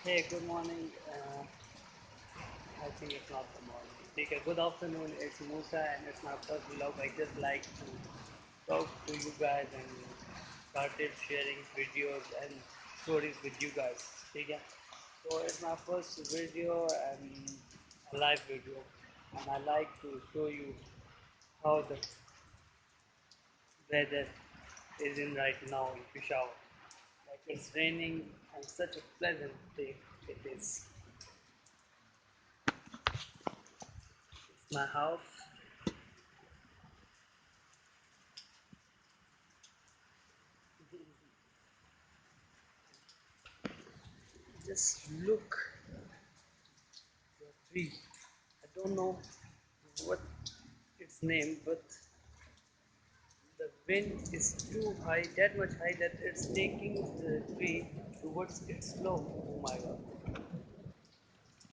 Hey, good morning. I think it's not the morning. Okay, good afternoon. It's Musa, and it's my first vlog. I just like to talk to you guys and started sharing videos and stories with you guys. Okay, so it's my first video and a live video, and I like to show you how the weather is in right now in Peshawar. Like it's raining and such a pleasant day it is. It's my house. Just look the tree. I don't know what its name, but the wind is too high, that much high that it's taking the tree towards its flow. Oh my god.